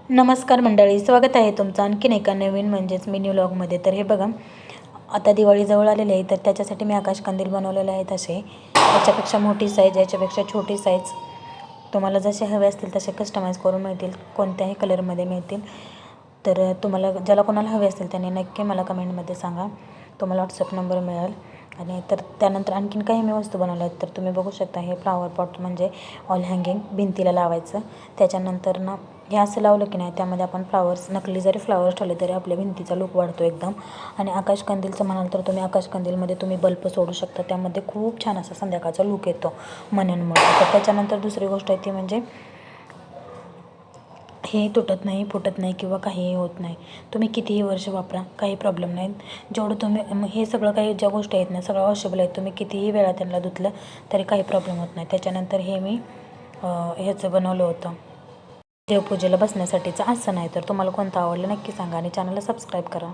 नमस्कार मंडळी, स्वागत आहे तुमचं आणखीन एका नवीन म्हणजेच मिनी व्लॉगमध्ये. तर हे बघा, आता दिवाळी जवळ आलेली आहे, तर त्याच्यासाठी मी आकाशकंदील बनवलेले आहेत. असे याच्यापेक्षा मोठी साईज, याच्यापेक्षा छोटी साईज, तुम्हाला जसे हवे असतील तसे कस्टमाइज करून मिळतील, कोणत्याही कलरमध्ये मिळतील. तर तुम्हाला ज्याला कोणाला हवे असतील त्यांनी नक्की मला कमेंटमध्ये सांगा, तुम्हाला व्हॉट्सअप नंबर मिळेल. आणि तर त्यानंतर आणखीन काही मी वस्तू बनवल्या आहेत. तर तुम्ही बघू शकता, हे फ्लावर पॉट म्हणजे ऑल हँगिंग भिंतीला लावायचं. त्याच्यानंतर ना हे असं लावलं की नाही, त्यामध्ये आपण फ्लावर्स, नकली जरी फ्लावर्स ठेवले तरी आपल्या भिंतीचा लुक वाढतो एकदम. आणि आकाशकंदीलचं म्हणाल तर तुम्ही आकाशकंदीलमध्ये तुम्ही बल्ब सोडू शकता, त्यामध्ये खूप छान असा संध्याकाळचा लुक येतो मण्यांमुळे. तर त्याच्यानंतर दुसरी गोष्ट आहे ती म्हणजे हे तुटत नाही, फुटत नाही किंवा काहीही होत नाही. तुम्ही कितीही वर्ष वापरा, काही प्रॉब्लेम नाही. जेवढं तुम्ही हे सगळं काही ज्या गोष्टी आहेत ना, सगळं वॉशेबल आहेत. तुम्ही कितीही वेळा त्यांना धुतलं तरी काही प्रॉब्लेम होत नाही. त्याच्यानंतर हे मी ह्याचं बनवलं होतं, देवपूजेला बसण्यासाठीचं आसन आहे. तर तुम्हाला कोणतं आवडलं नक्की सांगा आणि चॅनलला सबस्क्राईब करा.